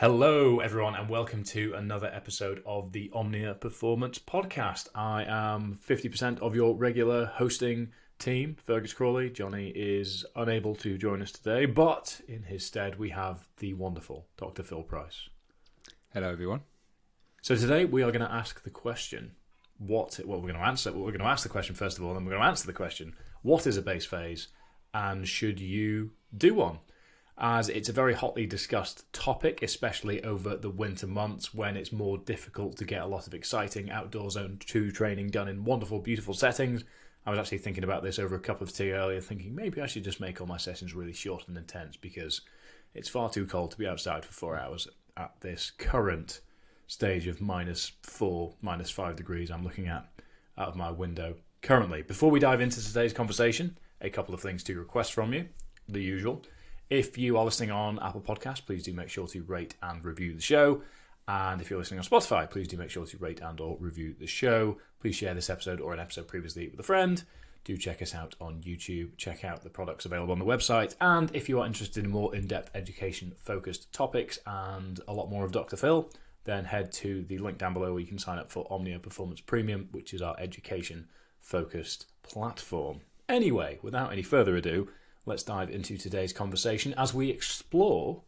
Hello, everyone, and welcome to another episode of the Omnia Performance Podcast. I am 50% of your regular hosting team, Fergus Crawley. Johnny is unable to join us today, but in his stead, we have the wonderful Dr. Phil Price. Hello, everyone. So today we are going to ask the question, we're going to ask the question first of all, and we're going to answer the question, what is a base phase, and should you do one? As it's a very hotly discussed topic, especially over the winter months when it's more difficult to get a lot of exciting outdoor zone 2 training done in wonderful, beautiful settings. I was actually thinking about this over a cup of tea earlier, thinking maybe I should just make all my sessions really short and intense because it's far too cold to be outside for 4 hours at this current stage of -4, -5 degrees I'm looking at out of my window currently. Before we dive into today's conversation, a couple of things to request from you, the usual. If you are listening on Apple Podcasts, please do make sure to rate and review the show. And if you're listening on Spotify, please do make sure to rate and or review the show. Please share this episode or an episode previously with a friend. Do check us out on YouTube. Check out the products available on the website. And if you are interested in more in-depth education-focused topics and a lot more of Dr. Phil, then head to the link down below where you can sign up for Omnia Performance Premium, which is our education-focused platform. Anyway, without any further ado, let's dive into today's conversation as we explore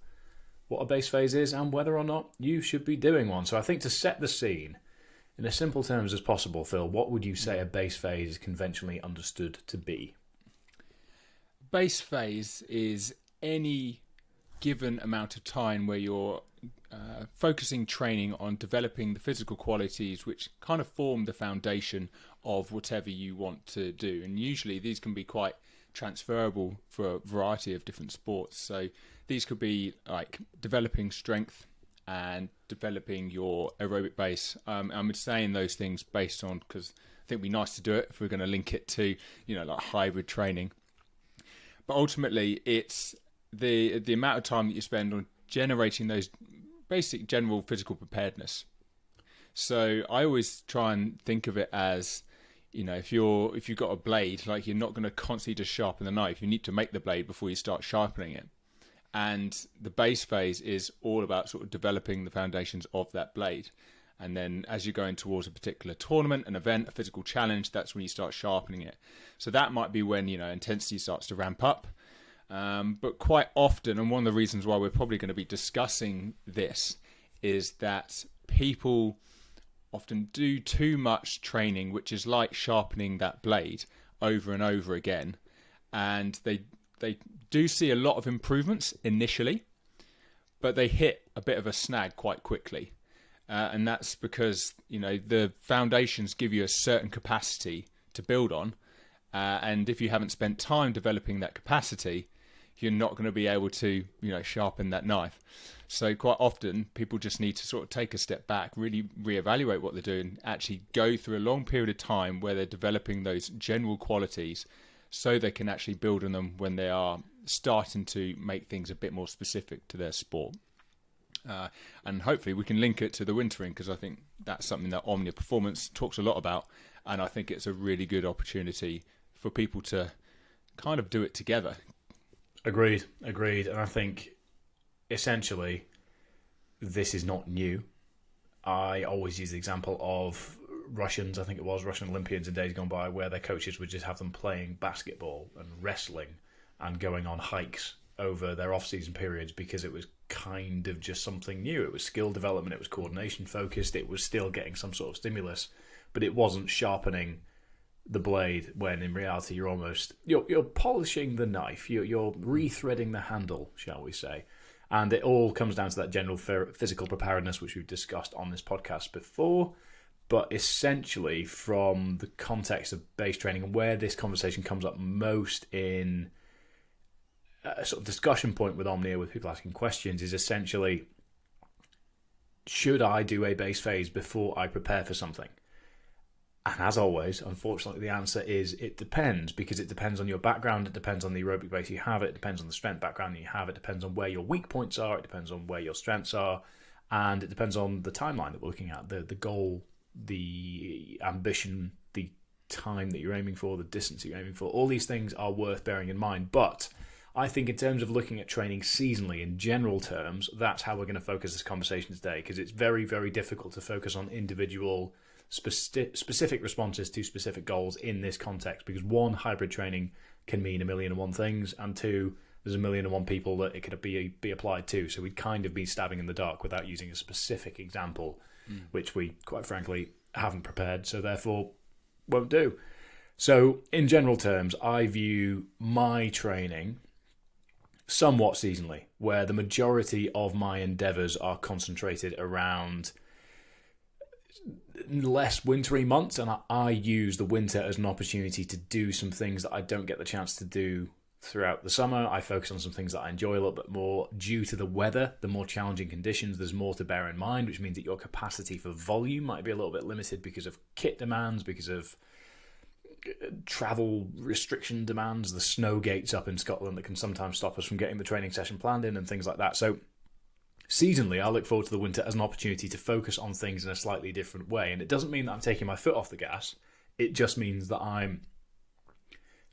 what a base phase is and whether or not you should be doing one. So I think to set the scene, in as simple terms as possible, Phil, what would you say a base phase is conventionally understood to be? Base phase is any given amount of time where you're focusing training on developing the physical qualities which kind of form the foundation of whatever you want to do. And usually these can be quite transferable for a variety of different sports. So these could be like developing strength and developing your aerobic base. I'm saying those things based on because I think it'd be nice to do it if we're going to link it to, like hybrid training. But ultimately, it's the amount of time that you spend on generating those basic general physical preparedness. So I always try and think of it as, if you've got a blade, like you're not going to constantly just sharpen the knife. You need to make the blade before you start sharpening it. And the base phase is all about sort of developing the foundations of that blade. And then as you're going towards a particular tournament, an event, a physical challenge, that's when you start sharpening it. So that might be when, intensity starts to ramp up. But quite often, and one of the reasons why we're probably going to be discussing this is that people often do too much training, which is like sharpening that blade over and over again. And they do see a lot of improvements initially, but they hit a bit of a snag quite quickly. And that's because, the foundations give you a certain capacity to build on. And if you haven't spent time developing that capacity, you're not going to be able to, sharpen that knife. So quite often people just need to sort of take a step back, really reevaluate what they're doing, actually go through a long period of time where they're developing those general qualities so they can actually build on them when they are starting to make things a bit more specific to their sport. And hopefully we can link it to the wintering because I think that's something that Omnia Performance talks a lot about. And I think it's a really good opportunity for people to kind of do it together. Agreed. And I think essentially this is not new. I always use the example of Russian Olympians in days gone by where their coaches would just have them playing basketball and wrestling and going on hikes over their off-season periods because it was kind of just something new. It was skill development, it was coordination focused, it was still getting some sort of stimulus, but it wasn't sharpening the blade when in reality you're polishing the knife, you're rethreading the handle, shall we say. And it all comes down to that general physical preparedness which we've discussed on this podcast before. But essentially from the context of base training and where this conversation comes up most in a sort of discussion point with Omnia, with people asking questions, is essentially, should I do a base phase before I prepare for something? And as always, unfortunately, the answer is it depends, because it depends on your background, it depends on the aerobic base you have, it depends on the strength background you have, it depends on where your weak points are, it depends on where your strengths are, and it depends on the timeline that we're looking at, the goal, the ambition, the time that you're aiming for, the distance that you're aiming for. All these things are worth bearing in mind, but I think in terms of looking at training seasonally in general terms, that's how we're going to focus this conversation today, because it's very, very difficult to focus on individual specific responses to specific goals in this context, because one, hybrid training can mean a million and one things, and two, there's a million and one people that it could be applied to. So we'd kind of be stabbing in the dark without using a specific example, which we, quite frankly, haven't prepared, so therefore won't do. So in general terms, I view my training somewhat seasonally, where the majority of my endeavours are concentrated around less wintry months, and I use the winter as an opportunity to do some things that I don't get the chance to do throughout the summer. I focus on some things that I enjoy a little bit more. Due to the weather, the more challenging conditions, there's more to bear in mind, which means that your capacity for volume might be a little bit limited because of kit demands, because of travel restriction demands, the snow gates up in Scotland that can sometimes stop us from getting the training session planned in and things like that. So seasonally, I look forward to the winter as an opportunity to focus on things in a slightly different way. And it doesn't mean that I'm taking my foot off the gas. It just means that I'm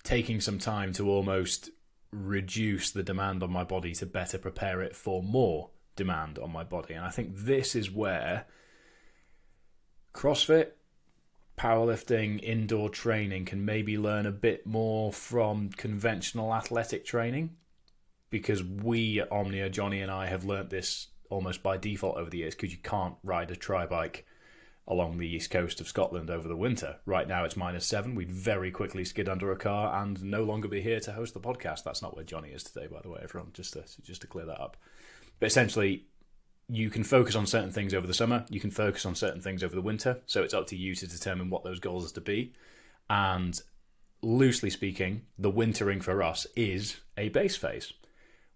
taking some time to almost reduce the demand on my body to better prepare it for more demand on my body. And I think this is where CrossFit, powerlifting, indoor training can maybe learn a bit more from conventional athletic training, because we at Omnia, Johnny and I, have learnt this almost by default over the years, because you can't ride a tri-bike along the east coast of Scotland over the winter. Right now it's -7. We'd very quickly skid under a car and no longer be here to host the podcast. That's not where Johnny is today, by the way, everyone, just to clear that up. But essentially, you can focus on certain things over the summer, you can focus on certain things over the winter, so it's up to you to determine what those goals are to be. And loosely speaking, the wintering for us is a base phase,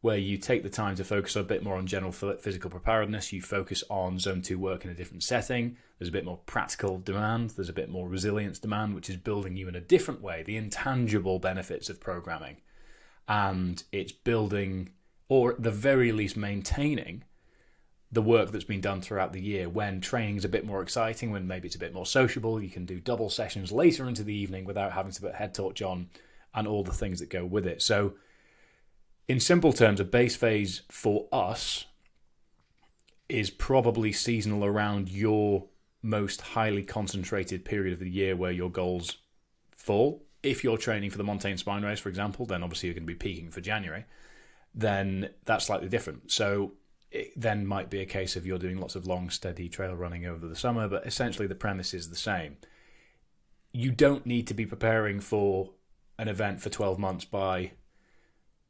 where you take the time to focus a bit more on general physical preparedness, you focus on zone 2 work in a different setting, there's a bit more practical demand, there's a bit more resilience demand, which is building you in a different way, the intangible benefits of programming. And it's building, or at the very least maintaining, the work that's been done throughout the year, when training is a bit more exciting, when maybe it's a bit more sociable, you can do double sessions later into the evening without having to put head torch on and all the things that go with it. So in simple terms, a base phase for us is probably seasonal around your most highly concentrated period of the year where your goals fall. If you're training for the Montane Spine Race, for example, then obviously you're going to be peaking for January. Then that's slightly different. So it then might be a case of you're doing lots of long, steady trail running over the summer, but essentially the premise is the same. You don't need to be preparing for an event for 12 months by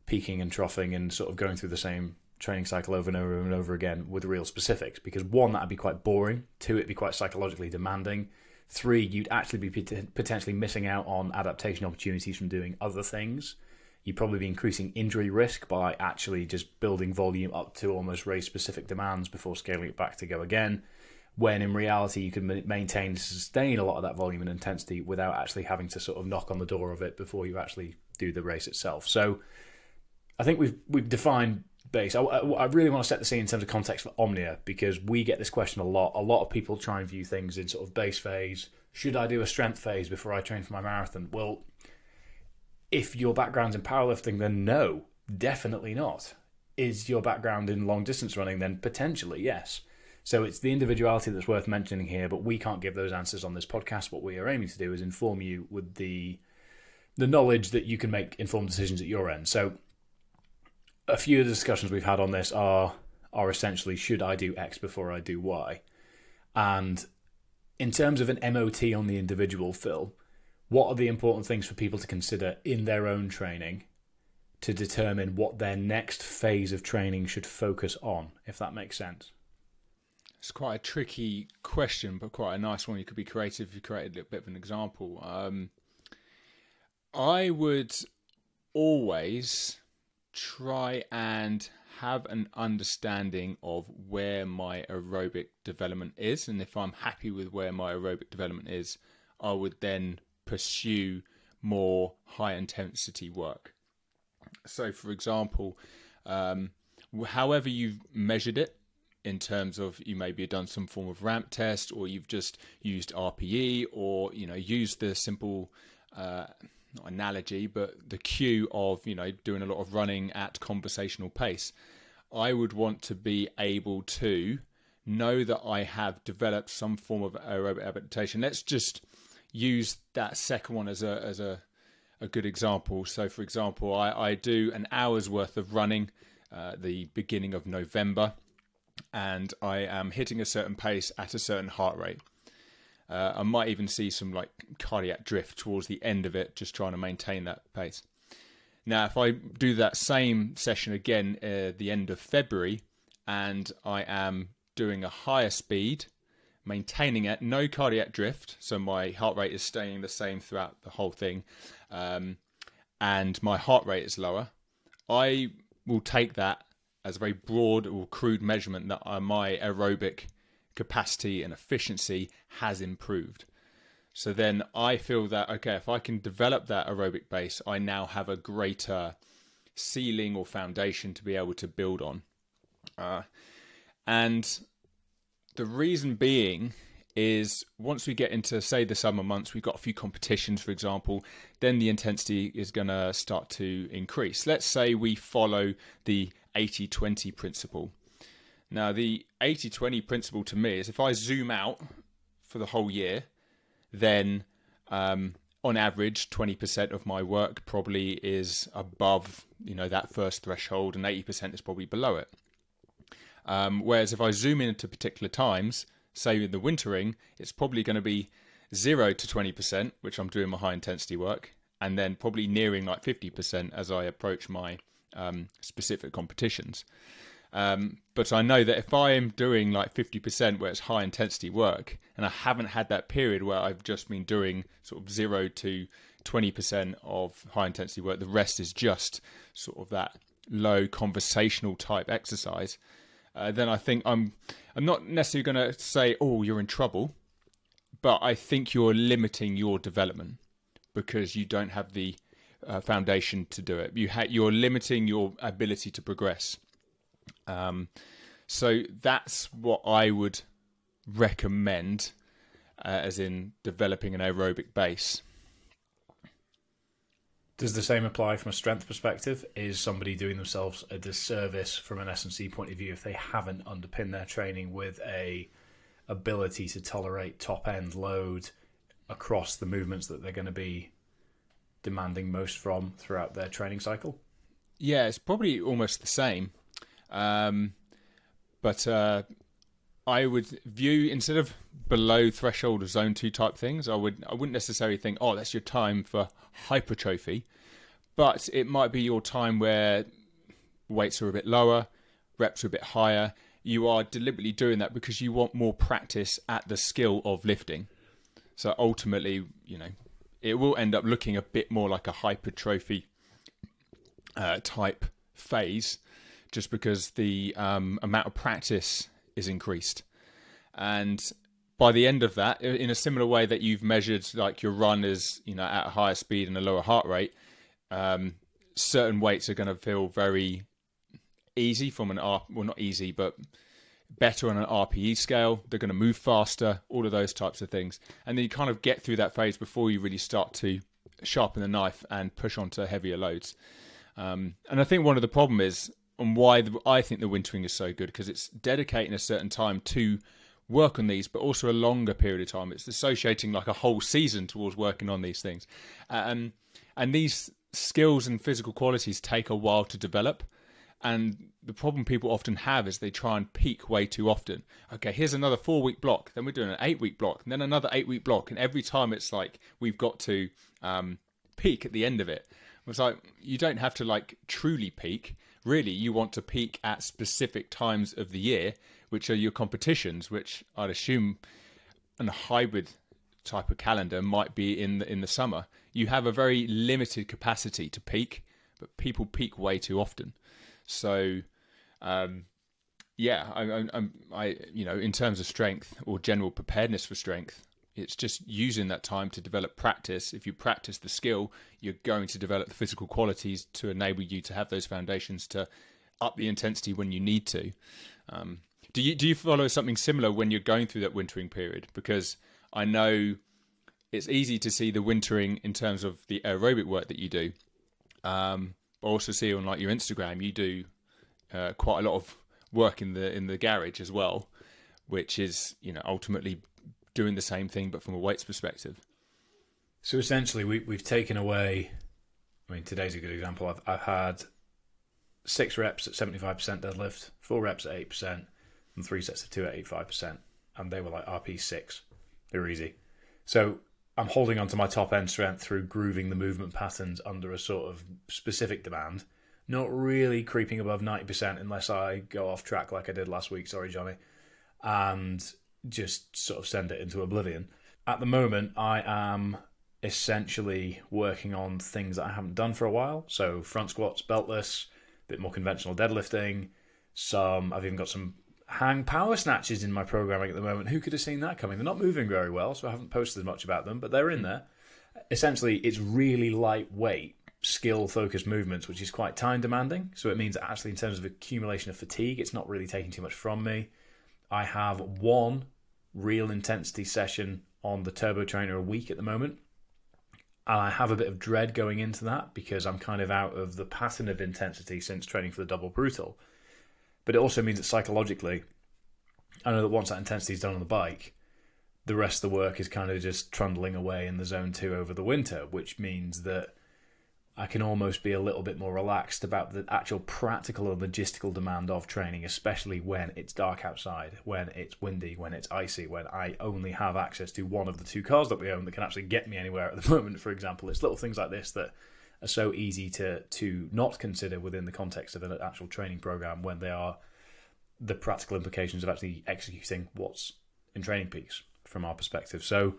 peaking and troughing and sort of going through the same training cycle over and over and over again with real specifics, because one, that'd be quite boring. Two, it'd be quite psychologically demanding. Three, you'd actually be potentially missing out on adaptation opportunities from doing other things. You'd probably be increasing injury risk by actually just building volume up to almost race specific demands before scaling it back to go again, when in reality you can maintain and sustain a lot of that volume and intensity without actually having to sort of knock on the door of it before you actually do the race itself. So I think we've defined base. I really want to set the scene in terms of context for Omnia, because we get this question a lot. A lot of people try and view things in sort of base phase. Should I do a strength phase before I train for my marathon? Well, if your background's in powerlifting, then no, definitely not. Is your background in long distance running? Then potentially, yes. So it's the individuality that's worth mentioning here, but we can't give those answers on this podcast. What we are aiming to do is inform you with the knowledge that you can make informed decisions at your end. So a few of the discussions we've had on this are essentially, should I do X before I do Y? And in terms of an MOT on the individual, Phil, what are the important things for people to consider in their own training to determine what their next phase of training should focus on, if that makes sense? It's quite a tricky question, but quite a nice one. You could be creative if you created a bit of an example. I would always try and have an understanding of where my aerobic development is, and if I'm happy with where my aerobic development is, I would then pursue more high intensity work. So for example, however you've measured it, in terms of you maybe done some form of ramp test, or you've just used RPE, or used the simple not analogy, but the cue of, doing a lot of running at conversational pace. I would want to be able to know that I have developed some form of aerobic adaptation. Let's just use that second one as a good example. So, for example, I do an hour's worth of running the beginning of November, and I am hitting a certain pace at a certain heart rate. I might even see some like cardiac drift towards the end of it, just trying to maintain that pace. Now, if I do that same session again at the end of February, and I am doing a higher speed, maintaining it, no cardiac drift, so my heart rate is staying the same throughout the whole thing, and my heart rate is lower, I will take that as a very broad or crude measurement that my aerobic capacity and efficiency has improved. So then I feel that, okay, if I can develop that aerobic base, I now have a greater ceiling or foundation to be able to build on. And the reason being is once we get into, say, the summer months, we've got a few competitions, for example, then the intensity is going to start to increase. Let's say we follow the 80-20 principle. Now, the 80-20 principle to me is if I zoom out for the whole year, then on average, 20% of my work probably is above, that first threshold, and 80% is probably below it. Whereas if I zoom in into particular times, say in the wintering, it's probably going to be 0 to 20%, which I'm doing my high intensity work, and then probably nearing like 50% as I approach my specific competitions. But I know that if I am doing like 50% where it's high intensity work, and I haven't had that period where I've just been doing sort of 0 to 20% of high intensity work, the rest is just sort of that low conversational type exercise, then I think I'm not necessarily going to say, oh, you're in trouble, but I think you're limiting your development because you don't have the foundation to do it. You're limiting your ability to progress. So that's what I would recommend, as in developing an aerobic base. Does the same apply from a strength perspective? Is somebody doing themselves a disservice from an S&C point of view if they haven't underpinned their training with a ability to tolerate top end load across the movements that they're going to be demanding most from throughout their training cycle? Yeah, it's probably almost the same. But I would view, instead of below threshold of zone 2 type things, I wouldn't necessarily think, oh, that's your time for hypertrophy, but it might be your time where weights are a bit lower, reps are a bit higher. You are deliberately doing that because you want more practice at the skill of lifting. So ultimately, it will end up looking a bit more like a hypertrophy type phase, just because the amount of practice is increased. And by the end of that, in a similar way that you've measured like your run is, at a higher speed and a lower heart rate, certain weights are going to feel very easy from well, not easy, but better on an RPE scale. They're going to move faster, all of those types of things. And then you kind of get through that phase before you really start to sharpen the knife and push onto heavier loads. And I think one of the problem is, and why I think the wintering is so good, because it's dedicating a certain time to work on these, but also a longer period of time. It's associating like a whole season towards working on these things. And these skills and physical qualities take a while to develop. And the problem people often have is they try and peak way too often. Okay, here's another 4-week block. Then we're doing an 8-week block, and then another 8-week block. And every time it's like we've got to peak at the end of it. It's like you don't have to like truly peak. Really, you want to peak at specific times of the year, which are your competitions, which I'd assume in a hybrid type of calendar might be in the summer. You have a very limited capacity to peak, but people peak way too often. So, yeah, I in terms of strength or general preparedness for strength, it's just using that time to develop practice. If you practice the skill, you're going to develop the physical qualities to enable you to have those foundations to up the intensity when you need to. Do you follow something similar when you're going through that wintering period? Because I know it's easy to see the wintering in terms of the aerobic work that you do. But also see on like your Instagram, you do quite a lot of work in the garage as well, which is, you know, ultimately doing the same thing but from a weights perspective. So essentially, we've taken away. I mean, today's a good example. I've had 6 reps at 75% deadlift, 4 reps at 8%, and 3 sets of 2 at 85%, and they were like RP6. They were easy. So I'm holding on to my top end strength through grooving the movement patterns under a sort of specific demand, not really creeping above 90% unless I go off track like I did last week, sorry Johnny, and just sort of send it into oblivion. At the moment, I am essentially working on things that I haven't done for a while. So front squats, beltless, a bit more conventional deadlifting. I've even got some hang power snatches in my programming at the moment. Who could have seen that coming? They're not moving very well, so I haven't posted much about them, but they're in there. Essentially, it's really lightweight, skill-focused movements, which is quite time-demanding. So it means that actually in terms of accumulation of fatigue, it's not really taking too much from me. I have 1 real intensity session on the turbo trainer a week at the moment. And I have a bit of dread going into that because I'm kind of out of the pattern of intensity since training for the double brutal. But it also means that psychologically, I know that once that intensity is done on the bike, the rest of the work is kind of just trundling away in the zone 2 over the winter, which means that I can almost be a little bit more relaxed about the actual practical and logistical demand of training, especially when it's dark outside, when it's windy, when it's icy, when I only have access to one of the 2 cars that we own that can actually get me anywhere at the moment, for example. It's little things like this that are so easy to not consider within the context of an actual training program when they are the practical implications of actually executing what's in Training Peaks from our perspective. So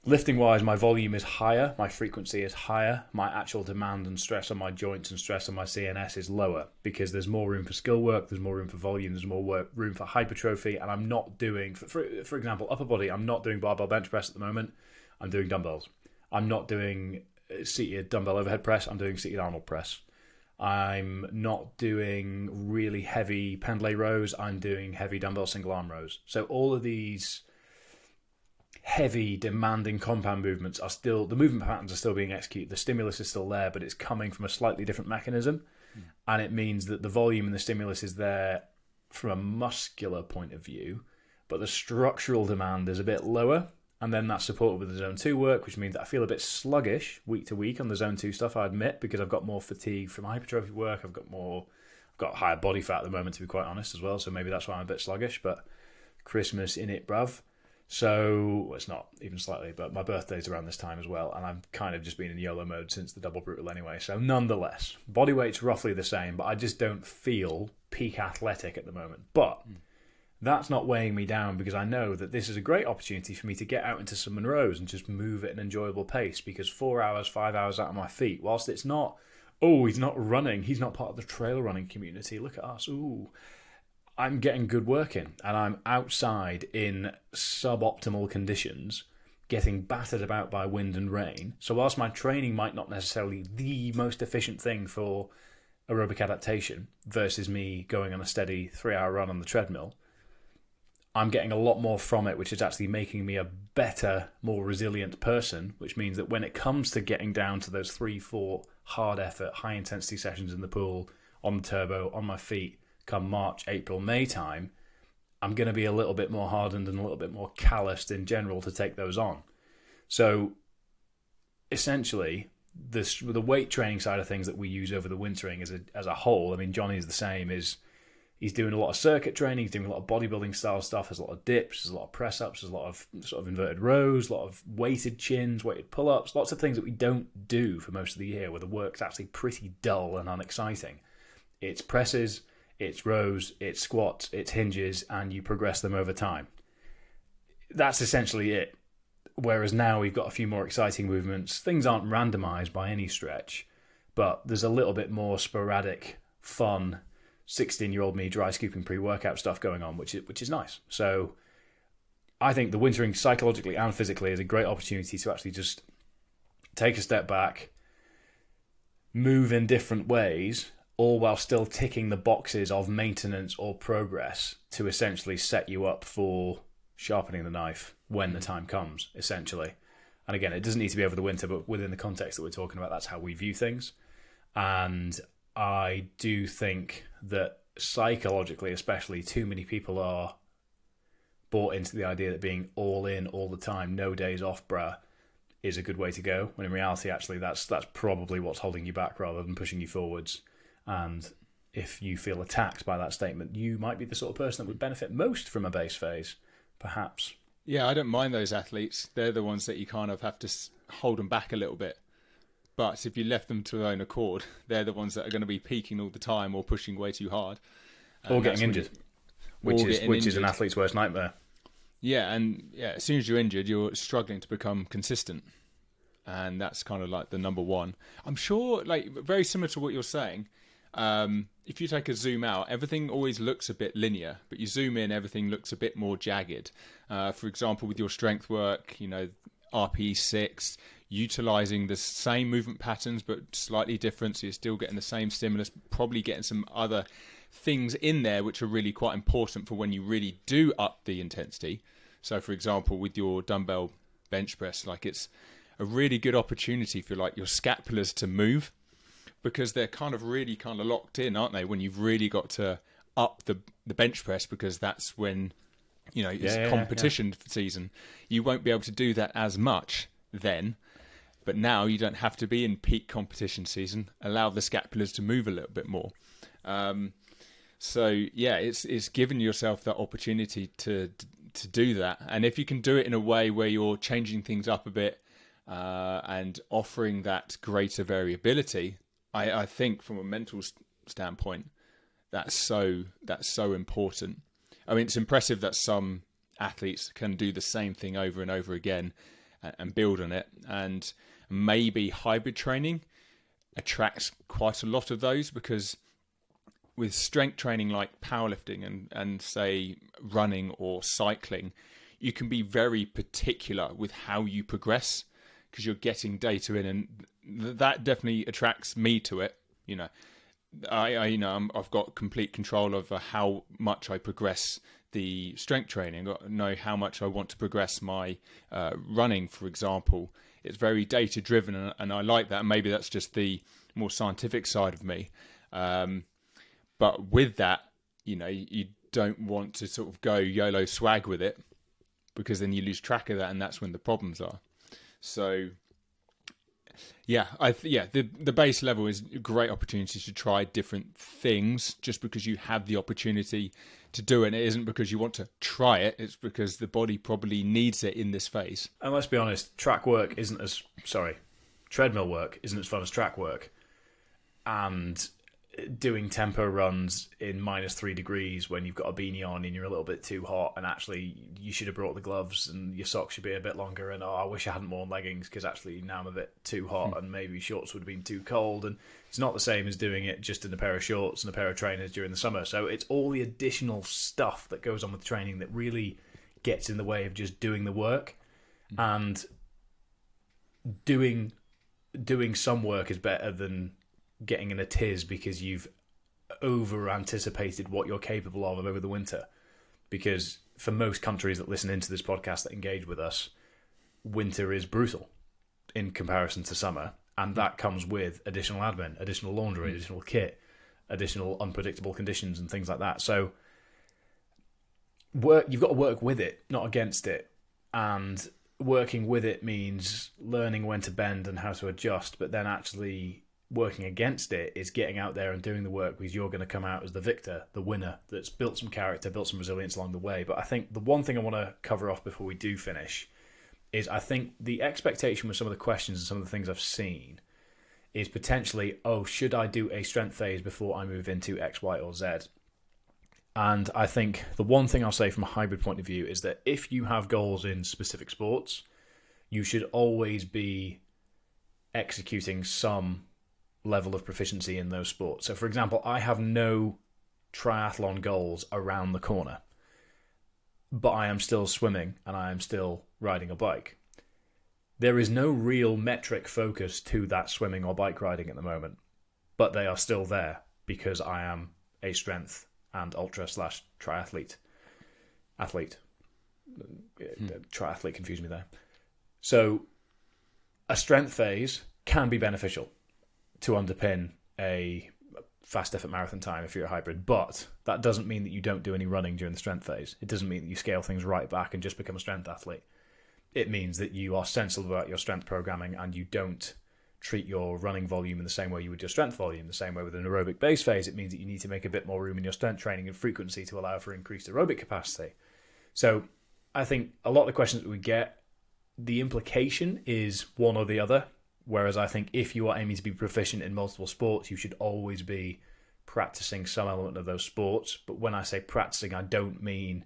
lifting wise, my volume is higher, my frequency is higher, my actual demand and stress on my joints and stress on my CNS is lower because there's more room for skill work, there's more room for volume, there's more room for hypertrophy, and I'm not doing, for example, upper body, I'm not doing barbell bench press at the moment, I'm doing dumbbells. I'm not doing seated dumbbell overhead press, I'm doing seated Arnold press. I'm not doing really heavy pendlay rows, I'm doing heavy dumbbell single arm rows. So all of these heavy, demanding compound movements are still, the movement patterns are still being executed, the stimulus is still there, but it's coming from a slightly different mechanism. And it means that the volume and the stimulus is there from a muscular point of view, but the structural demand is a bit lower. And then that's supported with the zone 2 work, which means that I feel a bit sluggish week to week on the zone 2 stuff, I admit, because I've got more fatigue from hypertrophy work. I've got higher body fat at the moment, to be quite honest, as well. So maybe that's why I'm a bit sluggish, but Christmas in it, bruv. So, well, it's not even slightly, but my birthday's around this time as well, and I've kind of just been in YOLO mode since the double brutal anyway. So nonetheless, body weight's roughly the same, but I just don't feel peak athletic at the moment. But that's not weighing me down because I know that this is a great opportunity for me to get out into some Monroes and just move at an enjoyable pace, because 4 hours, 5 hours out of my feet, whilst it's not, oh, he's not running, he's not part of the trail running community, look at us, ooh, I'm getting good work in, and I'm outside in suboptimal conditions, getting battered about by wind and rain. So whilst my training might not necessarily be the most efficient thing for aerobic adaptation versus me going on a steady 3-hour run on the treadmill, I'm getting a lot more from it, which is actually making me a better, more resilient person, which means that when it comes to getting down to those 3-4 hard effort, high intensity sessions in the pool, on the turbo, on my feet, come March, April, May time, I'm going to be a little bit more hardened and a little bit more calloused in general to take those on. So essentially, the weight training side of things that we use over the wintering as a whole, I mean, Johnny's the same, he's doing a lot of circuit training, he's doing a lot of bodybuilding style stuff, there's a lot of dips, there's a lot of press-ups, there's a lot of sort of inverted rows, a lot of weighted chins, weighted pull-ups, lots of things that we don't do for most of the year where the work's actually pretty dull and unexciting. It's presses, it's rows, it's squats, it's hinges, and you progress them over time. That's essentially it. Whereas now we've got a few more exciting movements. Things aren't randomized by any stretch, but there's a little bit more sporadic, fun, 16-year-old me dry scooping pre-workout stuff going on, which is nice. So I think the wintering psychologically and physically is a great opportunity to actually just take a step back, move in different ways, all while still ticking the boxes of maintenance or progress to essentially set you up for sharpening the knife when the time comes, essentially. And again, it doesn't need to be over the winter, but within the context that we're talking about, that's how we view things. And I do think that psychologically, especially, too many people are bought into the idea that being all in all the time, no days off, bruh, is a good way to go. When in reality, actually, that's probably what's holding you back rather than pushing you forwards. And if you feel attacked by that statement, you might be the sort of person that would benefit most from a base phase, perhaps. Yeah, I don't mind those athletes. They're the ones that you kind of have to hold them back a little bit. But if you left them to their own accord, they're the ones that are going to be peaking all the time or pushing way too hard. Or getting injured, which is an athlete's worst nightmare. Yeah, and as soon as you're injured, you're struggling to become consistent. And that's kind of like the number one. I'm sure, like, very similar to what you're saying, if you take a zoom out, everything always looks a bit linear, but you zoom in, everything looks a bit more jagged. For example, with your strength work, RPE6, utilizing the same movement patterns but slightly different, so you're still getting the same stimulus, probably getting some other things in there which are really quite important for when you really do up the intensity. So, for example, with your dumbbell bench press, like, it's a really good opportunity for like your scapulars to move, because they're kind of locked in, aren't they, when you've really got to up the bench press, because that's when, it's competition season. You won't be able to do that as much then, but now you don't have to be in peak competition season. Allow the scapulars to move a little bit more. It's giving yourself that opportunity to do that. And if you can do it in a way where you're changing things up a bit and offering that greater variability, I think from a mental standpoint, that's so important. I mean, it's impressive that some athletes can do the same thing over and over again and build on it. And maybe hybrid training attracts quite a lot of those, because with strength training like powerlifting and say running or cycling, you can be very particular with how you progress, because you're getting data in, and that definitely attracts me to it. I've got complete control over how much I progress the strength training. I know how much I want to progress my running, for example. It's very data driven, and I like that. Maybe that's just the more scientific side of me. But with that, you don't want to sort of go YOLO swag with it, because then you lose track of that, and that's when the problems are. So, the base level is a great opportunity to try different things, just because you have the opportunity to do it. And it isn't because you want to try it, it's because the body probably needs it in this phase. And let's be honest, treadmill work isn't as fun as track work. And doing tempo runs in -3 degrees when you've got a beanie on and you're a little bit too hot, and actually you should have brought the gloves and your socks should be a bit longer, and I wish I hadn't worn leggings because actually now I'm a bit too hot and maybe shorts would have been too cold. And it's not the same as doing it just in a pair of shorts and a pair of trainers during the summer. So it's all the additional stuff that goes on with training that really gets in the way of just doing the work. And doing some work is better than getting in a tiz because you've over anticipated what you're capable of over the winter. Because for most countries that listen into this podcast that engage with us, winter is brutal in comparison to summer, and that comes with additional admin, additional laundry, additional kit, additional unpredictable conditions and things like that. So you've got to work with it, not against it. And working with it means learning when to bend and how to adjust, but then actually working against it is getting out there and doing the work, because you're going to come out as the victor, the winner, that's built some character, built some resilience along the way. But I think the one thing I want to cover off before we do finish is, I think the expectation with some of the questions and some of the things I've seen is potentially, should I do a strength phase before I move into X, Y, or Z? And I think the one thing I'll say from a hybrid point of view is that if you have goals in specific sports, you should always be executing some level of proficiency in those sports. So, for example, I have no triathlon goals around the corner, but I am still swimming and I am still riding a bike. There is no real metric focus to that swimming or bike riding at the moment, but they are still there because I am a strength and ultra/triathlete athlete. Triathlete confused me there. So a strength phase can be beneficial to underpin a fast effort marathon time if you're a hybrid, but that doesn't mean that you don't do any running during the strength phase. It doesn't mean that you scale things right back and just become a strength athlete. It means that you are sensible about your strength programming and you don't treat your running volume in the same way you would your strength volume. The same way with an aerobic base phase, it means that you need to make a bit more room in your strength training and frequency to allow for increased aerobic capacity. So I think a lot of the questions that we get, the implication is one or the other. Whereas I think if you are aiming to be proficient in multiple sports, you should always be practicing some element of those sports. But when I say practicing, I don't mean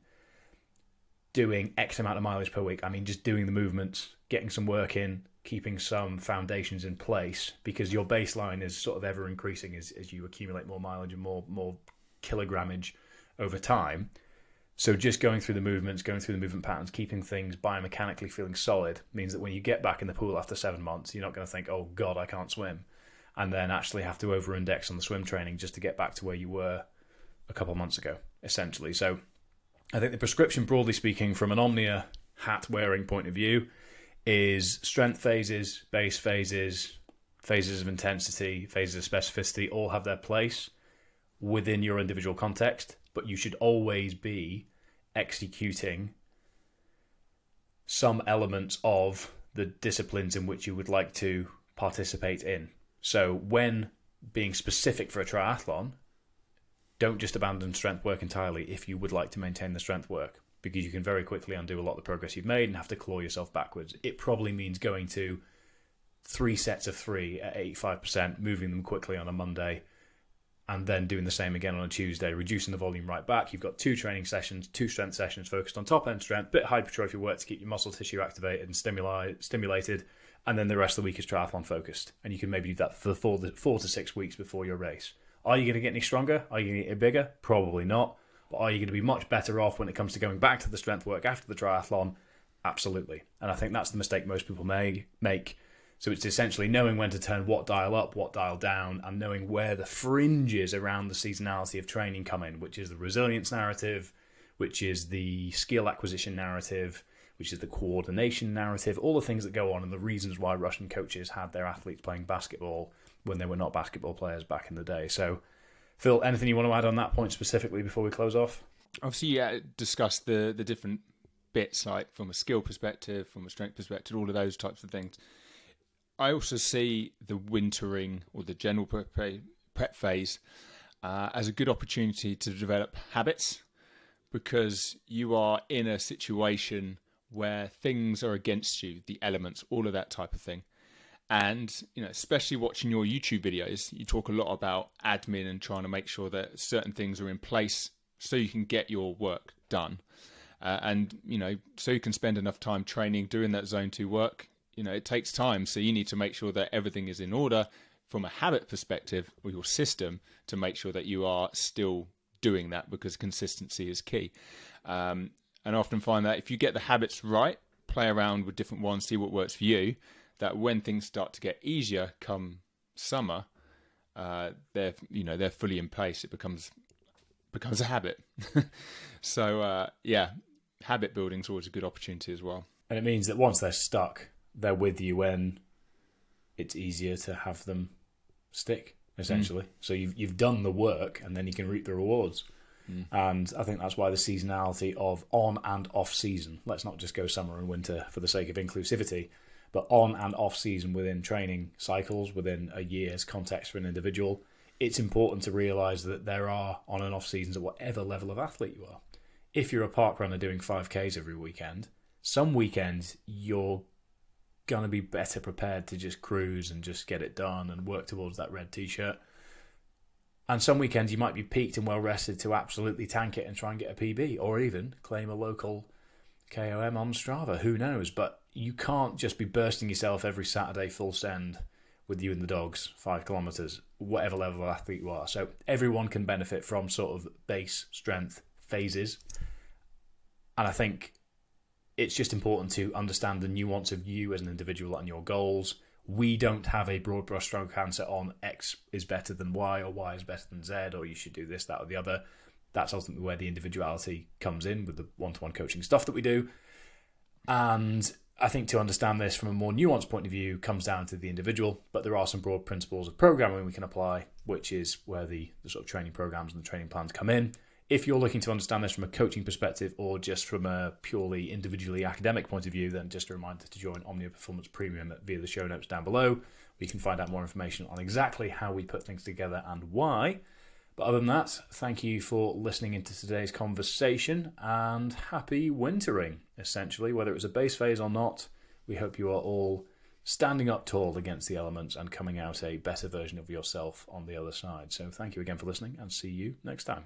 doing X amount of mileage per week. I mean just doing the movements, getting some work in, keeping some foundations in place, because your baseline is sort of ever increasing as you accumulate more mileage and more kilogrammage over time. So just going through the movements, going through the movement patterns, keeping things biomechanically feeling solid means that when you get back in the pool after 7 months, you're not going to think, oh God, I can't swim, and then actually have to over-index on the swim training just to get back to where you were a couple of months ago, essentially. So I think the prescription, broadly speaking, from an Omnia hat-wearing point of view, is strength phases, base phases, phases of intensity, phases of specificity, all have their place within your individual context. But you should always be executing some elements of the disciplines in which you would like to participate in. So when being specific for a triathlon, don't just abandon strength work entirely if you would like to maintain the strength work, because you can very quickly undo a lot of the progress you've made and have to claw yourself backwards. It probably means going to 3 sets of 3 at 85%, moving them quickly on a Monday, and then doing the same again on a Tuesday, reducing the volume right back. You've got 2 training sessions, 2 strength sessions focused on top-end strength, bit of hypertrophy work to keep your muscle tissue activated and stimulated, and then the rest of the week is triathlon focused. And you can maybe do that for 4 to 6 weeks before your race. Are you going to get any stronger? Are you going to get bigger? Probably not. But are you going to be much better off when it comes to going back to the strength work after the triathlon? Absolutely. And I think that's the mistake most people may make. So it's essentially knowing when to turn what dial up, what dial down, and knowing where the fringes around the seasonality of training come in, which is the resilience narrative, which is the skill acquisition narrative, which is the coordination narrative, all the things that go on and the reasons why Russian coaches had their athletes playing basketball when they were not basketball players back in the day. So, Phil, anything you want to add on that point specifically before we close off? Obviously, yeah, discuss the different bits, like from a skill perspective, from a strength perspective, all of those types of things. I also see the wintering or the general prep phase as a good opportunity to develop habits, because you are in a situation where things are against you, the elements, all of that type of thing. And, you know, especially watching your YouTube videos, you talk a lot about admin and trying to make sure that certain things are in place so you can get your work done. And, you know, so you can spend enough time training, doing that zone 2 work. You know, it takes time, so you need to make sure that everything is in order from a habit perspective or your system to make sure that you are still doing that, because consistency is key. And I often find that if you get the habits right, play around with different ones, see what works for you, that when things start to get easier come summer, they're fully in place. It becomes a habit. So, yeah, habit building is always a good opportunity as well. And it means that once they're stuck, they're with you when it's easier to have them stick, essentially. So you've done the work, and then you can reap the rewards. And I think that's why the seasonality of on and off season, let's not just go summer and winter for the sake of inclusivity, but on and off season within training cycles, within a year's context for an individual, it's important to realise that there are on and off seasons at whatever level of athlete you are. If you're a park runner doing 5Ks every weekend, some weekends you're going to be better prepared to just cruise and just get it done and work towards that red t-shirt. And some weekends you might be peaked and well rested to absolutely tank it and try and get a PB, or even claim a local KOM on Strava. Who knows? But you can't just be bursting yourself every Saturday full send with you and the dogs, 5 kilometres, whatever level of athlete you are. So everyone can benefit from sort of base strength phases. And I think it's just important to understand the nuance of you as an individual and your goals. We don't have a broad brushstroke answer on X is better than Y, or Y is better than Z, or you should do this, that, or the other. that's ultimately where the individuality comes in with the one-to-one coaching stuff that we do. And I think to understand this from a more nuanced point of view comes down to the individual, but there are some broad principles of programming we can apply, which is where the sort of training programs and the training plans come in. If you're looking to understand this from a coaching perspective or just from a purely individually academic point of view, then just a reminder to join Omnia Performance Premium via the show notes down below, where you can find out more information on exactly how we put things together and why. But other than that, thank you for listening into today's conversation, and happy wintering, essentially. Whether it was a base phase or not, we hope you are all standing up tall against the elements and coming out a better version of yourself on the other side. So thank you again for listening, and see you next time.